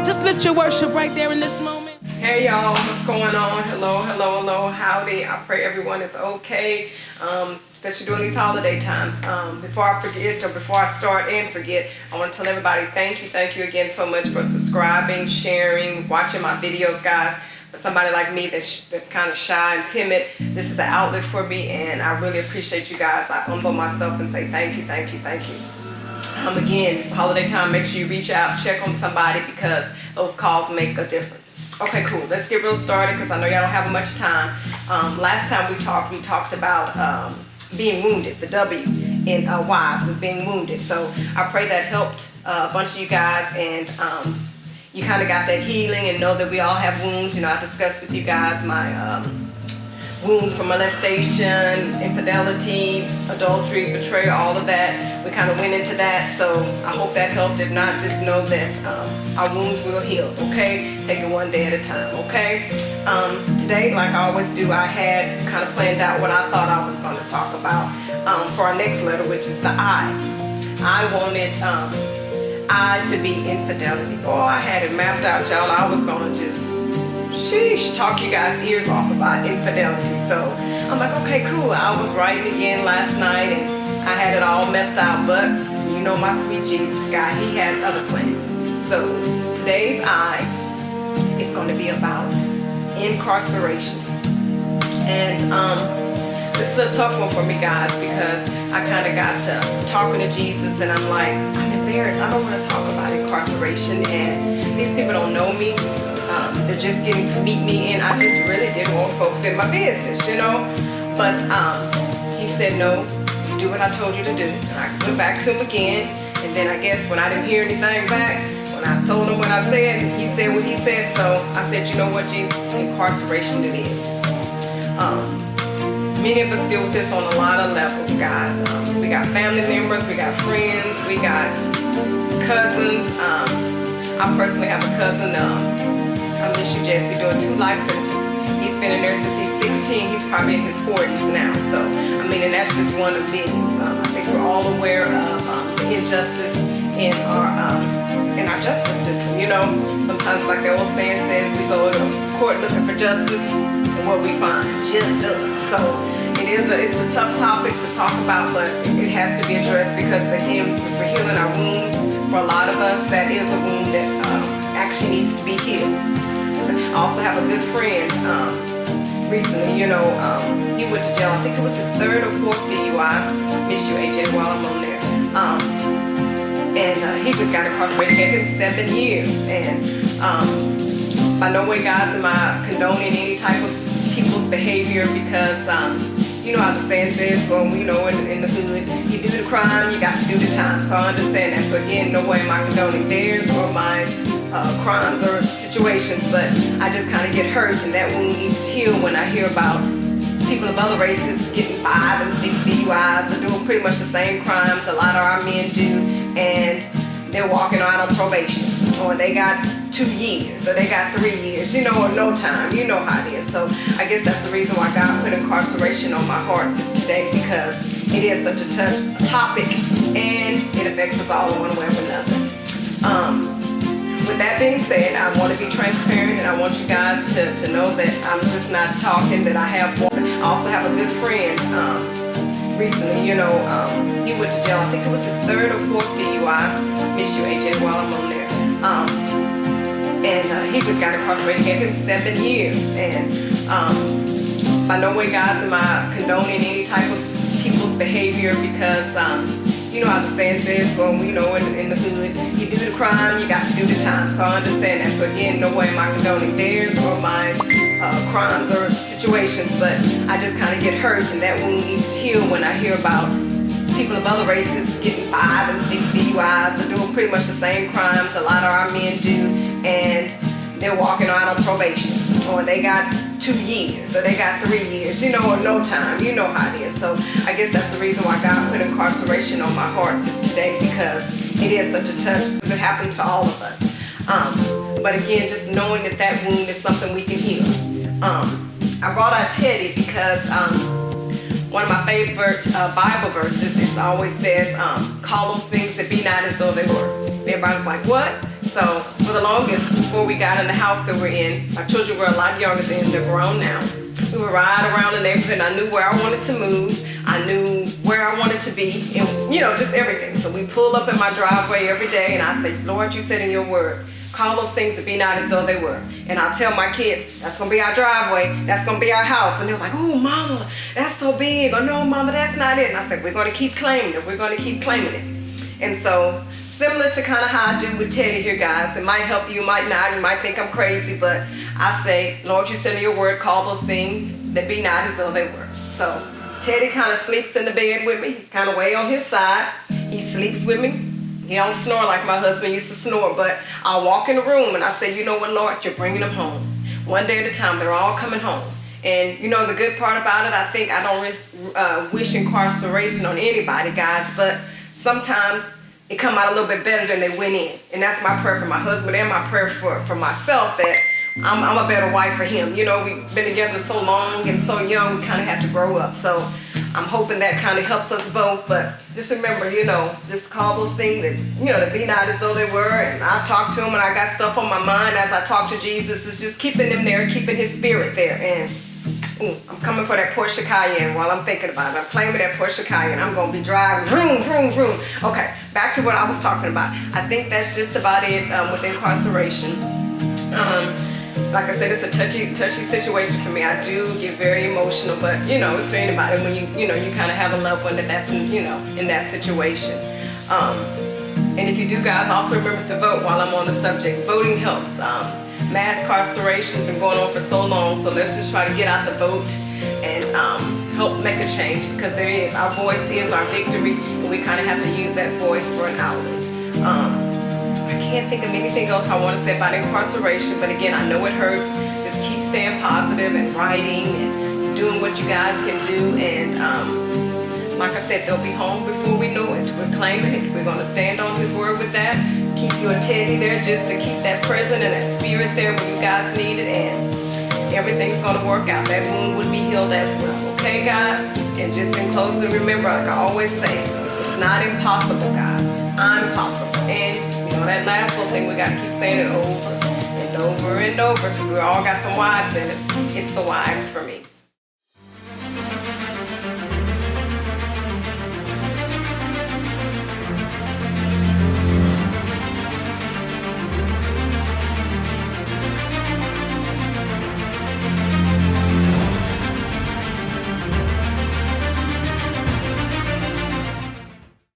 Just lift your worship right there in this moment. Hey y'all, what's going on? Hello, hello, hello, howdy. I pray everyone is okay, that you're doing these holiday times. Before I forget, or before I start and forget, I want to tell everybody thank you again so much for subscribing, sharing, watching my videos, guys. For somebody like me that's kind of shy and timid, this is an outlet for me, and I really appreciate you guys. I humble myself and say thank you. Again, it's the holiday time. Make sure you reach out, check on somebody, because those calls make a difference. Okay, cool. Let's get real started, because I know y'all don't have much time. Last time we talked about being wounded, the W in wives of being wounded. So I pray that helped a bunch of you guys, and you kind of got that healing and know that we all have wounds. You know, I discussed with you guys my wounds from molestation, infidelity, adultery, betrayal, all of that. We kind of went into that, so I hope that helped. If not, just know that our wounds will heal, okay? Take it one day at a time, okay? Today, like I always do, I had kind of planned out what I thought I was going to talk about for our next letter, which is the I. I wanted I to be infidelity. Oh, I had it mapped out, y'all. I was going to just talk you guys' ears off about infidelity. So I'm like, okay, cool. I was writing again last night and I had it all mapped out, but you know my sweet Jesus guy, he had other plans. So today's I is going to be about incarceration. And this is a tough one for me, guys, because I kind of got to talking to Jesus and I'm like, I'm embarrassed. I don't want to talk about incarceration, and these people don't know me. They're just getting to meet me, and I just really didn't want folks in my business, you know. But he said, no, you do what I told you to do. And I went back to him again, and then I guess when I didn't hear anything back, when I told him what I said, he said what he said. So I said, you know what, Jesus, incarceration it is. Many of us deal with this on a lot of levels, guys. We got family members, we got friends, we got cousins. I personally have a cousin, I miss you, Jesse, doing 2 life sentences. He's been in there since he's 16. He's probably in his 40s now. So, I mean, and that's just one of millions. I think we're all aware of the injustice in our justice system. You know, sometimes, like the old saying says, we go to court looking for justice, and what we find, just us. So, it's a tough topic to talk about, but it has to be addressed, because again, we're healing our wounds. For a lot of us, that is a wound that actually needs to be healed. I also have a good friend recently, you know, he went to jail. I think it was his 3rd or 4th DUI. Miss you, AJ, while I'm on there. And he just got incarcerated. Gave him 7 years. And by no way, guys, am I condoning any type of people's behavior, because you know how the saying says, well, you know, in the hood, you do the crime, you got to do the time. So I understand that. So again, no way am I condoning theirs or my crimes or situations, but I just kind of get hurt, and that wound needs to heal when I hear about people of other races getting 5 and 6 DUIs or doing pretty much the same crimes a lot of our men do, and they're walking out on probation, or they got 2 years, or they got 3 years, you know, or no time. You know how it is. So I guess that's the reason why God put incarceration on my heart this today, because it is such a tough topic, and it affects us all in one way or another. With that being said, I want to be transparent, and I want you guys to know that I'm just not talking, that I have one. I also have a good friend recently, you know, he went to jail. I think it was his 3rd or 4th DUI. Miss you, AJ, while I'm on there. And he just got incarcerated. Gave him 7 years. And by no way, guys, am I condoning any type of people's behavior, because you know how the saying says, well, you know, in the hood, you do the crime, you got to do the time. So I understand that. So again, no way am I condoning theirs or my crimes or situations, but I just kind of get hurt, and that wound needs to heal when I hear about people of other races getting 5 and 6 DUIs or doing pretty much the same crimes a lot of our men do, and they're walking out on probation, or they got 2 years, or they got 3 years, you know, or no time. You know how it is. So I guess that's the reason why God put incarceration on my heart this today, because it is such a touch. It happens to all of us. But again, just knowing that that wound is something we can heal. I brought out Teddy because one of my favorite Bible verses, it always says, call those things that be not as though they were. Everybody's like, what? So for the longest, before we got in the house that we're in, our children were a lot younger then, they're grown now. We would ride around the neighborhood. I knew where I wanted to move. I knew where I wanted to be, and just everything. So we pull up in my driveway every day, and I say, Lord, you said in your word, call those things that be not as though they were. And I'll tell my kids, that's gonna be our driveway, that's gonna be our house. And they're like, oh, mama, that's so big. Or no, mama, that's not it. And I said, we're gonna keep claiming it. We're gonna keep claiming it. And so, similar to kind of how I do with Teddy here, guys. It might help you, might not. You might think I'm crazy, but I say, Lord, you said in your word, call those things that be not as though they were. So Teddy kind of sleeps in the bed with me. He's kind of way on his side. He sleeps with me. He don't snore like my husband used to snore, but I'll walk in the room and I say, you know what, Lord, you're bringing them home. One day at a time, they're all coming home. And the good part about it, I think I don't wish incarceration on anybody, guys, but sometimes it come out a little bit better than they went in. And that's my prayer for my husband and my prayer for myself, that I'm a better wife for him. We've been together so long and so young, we kind of have to grow up. So I'm hoping that kind of helps us both. But just remember, just call those things that be not as though they were. And I talk to him and I got stuff on my mind as I talk to Jesus. It's just keeping him there, keeping his spirit there. And I'm coming for that Porsche Cayenne while I'm thinking about it. I'm claiming that Porsche Cayenne. I'm going to be driving, vroom, vroom, vroom. Okay, back to what I was talking about. I think that's just about it with incarceration. Like I said, it's a touchy situation for me. I do get very emotional, but it's for anybody when you kind of have a loved one that's in that situation. And if you do, guys, also remember to vote while I'm on the subject. Voting helps. Mass incarceration has been going on for so long, so let's just try to get out the vote and help make a change, because our voice is our victory, and we kind of have to use that voice for an outlet. I can't think of anything else I want to say about incarceration, but again, I know it hurts. Just keep staying positive and writing and doing what you guys can do, and like I said, they'll be home before we know it. We're claiming it. We're going to stand on his word with that. Keep you and Teddy there just to keep that present and that spirit there when you guys need it, and everything's going to work out. That wound would be healed as well. Okay, guys? And just in closing, remember, like I always say, it's not impossible, guys. I'm possible. And that last little thing, we got to keep saying it over and over and over, because we all got some wives in it. It's the wives for me.